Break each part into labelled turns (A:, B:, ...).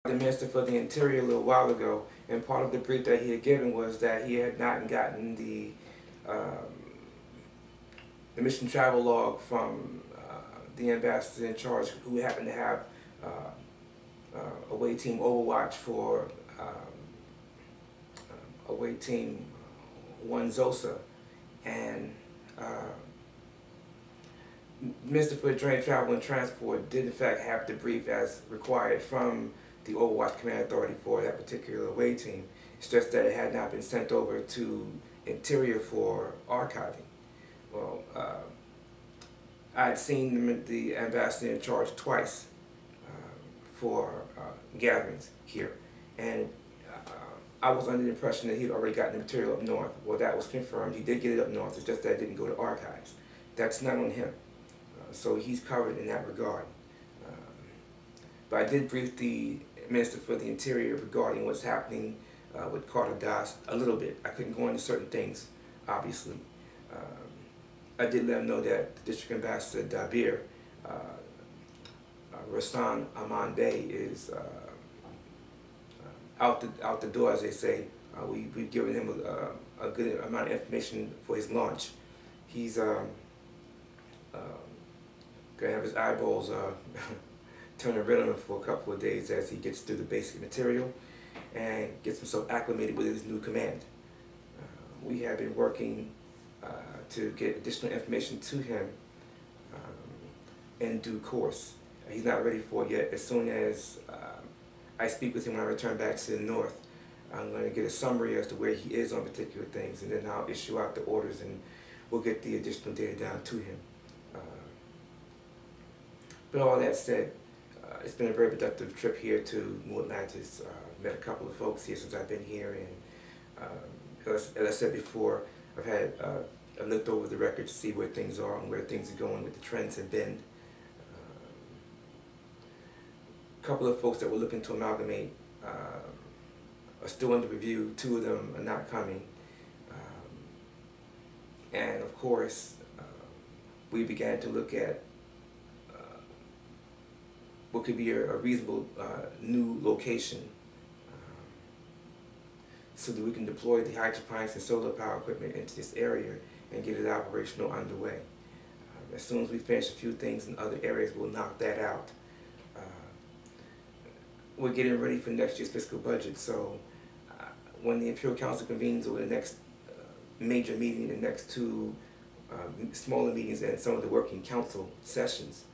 A: The Minister for the Interior a little while ago, and part of the brief that he had given was that he had not gotten the mission travel log from the ambassador in charge, who happened to have away team overwatch for away team 1 Zosa, and Minister for Joint Travel and Transport did in fact have the brief as required from the Overwatch Command Authority for that particular away team. It's just that it had not been sent over to Interior for archiving. Well, I had seen the ambassador in charge twice for gatherings here, and I was under the impression that he'd already gotten the material up north. Well, that was confirmed. He did get it up north. It's just that it didn't go to archives. That's not on him. So he's covered in that regard. But I did brief the Minister for the Interior regarding what's happening with Carter Das a little bit. I couldn't go into certain things, obviously. I did let him know that the District Ambassador Dabir, Rasan Aman Bey, is out the door, as they say. We've given him a good amount of information for his launch. He's going to have his eyeballs turning red on him for a couple of days as he gets through the basic material and gets himself acclimated with his new command. We have been working to get additional information to him in due course. He's not ready for it yet. As soon as I speak with him when I return back to the north, I'm going to get a summary as to where he is on particular things, and then I'll issue out the orders and we'll get the additional data down to him. But all that said, it's been a very productive trip here to Mu-Atlantis. Met a couple of folks here since I've been here, and as I said before, I've had I looked over the record to see where things are and where things are going, what the trends have been. A couple of folks that were looking to amalgamate are still under review. 2 of them are not coming. And of course, we began to look at what could be a reasonable new location so that we can deploy the hydroponics and solar power equipment into this area and get it operational underway. As soon as we finish a few things in other areas, we'll knock that out. We're getting ready for next year's fiscal budget, so when the Imperial Council convenes over the next major meeting, the next 2 smaller meetings, and some of the working council sessions,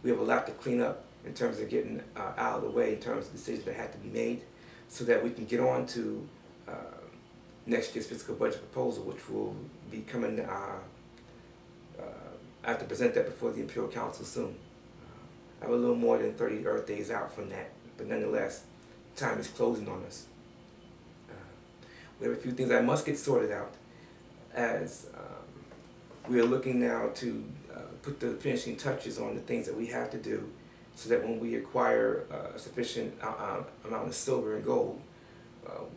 A: we have a lot to clean up in terms of getting out of the way in terms of decisions that have to be made, so that we can get on to next year's fiscal budget proposal, which will be coming. I have to present that before the Imperial Council soon. I have a little more than 30 Earth days out from that, but nonetheless, time is closing on us. We have a few things that must get sorted out, as we are looking now to put the finishing touches on the things that we have to do, so that when we acquire a sufficient amount of silver and gold,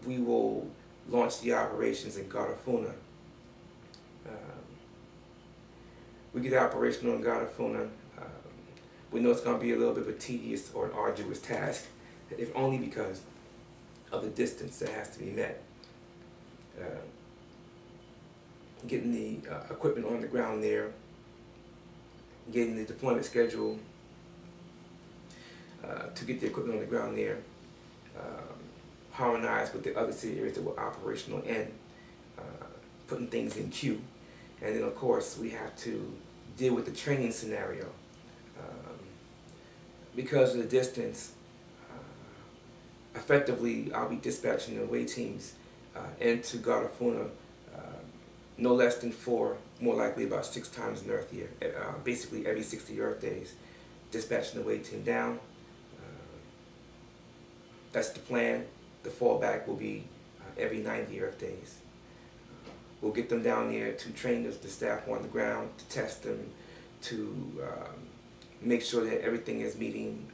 A: we will launch the operations in Garifuna. We get operational in Garifuna. We know it's going to be a little bit of a tedious or an arduous task, if only because of the distance that has to be met. Getting the equipment on the ground there, getting the deployment schedule to get the equipment on the ground there, harmonized with the other city areas that were operational, and putting things in queue. And then of course we have to deal with the training scenario. Because of the distance, effectively I'll be dispatching the away teams into Garifuna no less than 4, more likely about 6 times in Earth year, basically every 60 Earth days, dispatching the away team down. That's the plan. The fallback will be every 90 Earth days. We'll get them down there to train the staff on the ground, to test them, to make sure that everything is meeting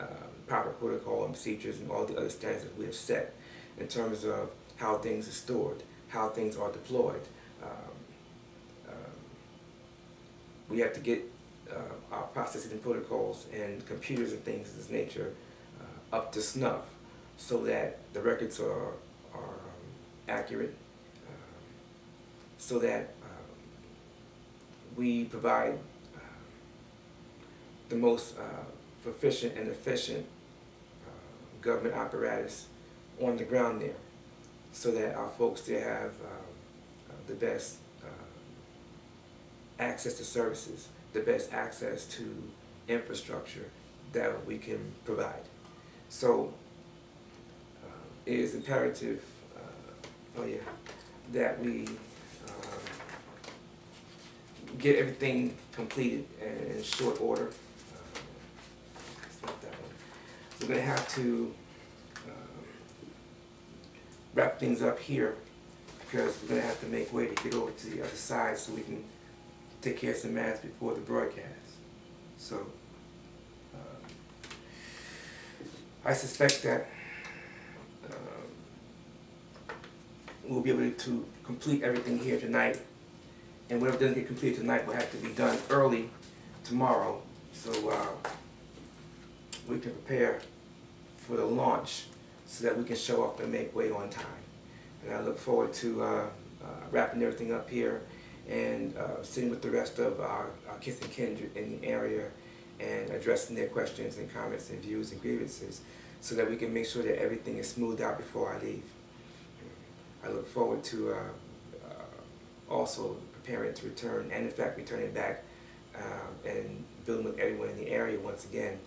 A: proper protocol and procedures and all the other standards that we have set in terms of how things are stored, how things are deployed. We have to get our processes and protocols and computers and things of this nature up to snuff so that the records are accurate, so that we provide the most proficient and efficient government apparatus on the ground there, so that our folks there have the best access to services, the best access to infrastructure that we can provide. So it is imperative, that we get everything completed in short order. It's not that one. We're going to have to wrap things up here, because we're going to have to make way to get over to the other side so we can take care of some matters before the broadcast. So I suspect that we'll be able to complete everything here tonight, and whatever doesn't get completed tonight will have to be done early tomorrow, so we can prepare for the launch so that we can show up and make way on time. And I look forward to wrapping everything up here and sitting with the rest of our kith and kindred in the area and addressing their questions and comments and views and grievances, so that we can make sure that everything is smoothed out before I leave. I look forward to also preparing to return, and in fact returning back and building with everyone in the area once again.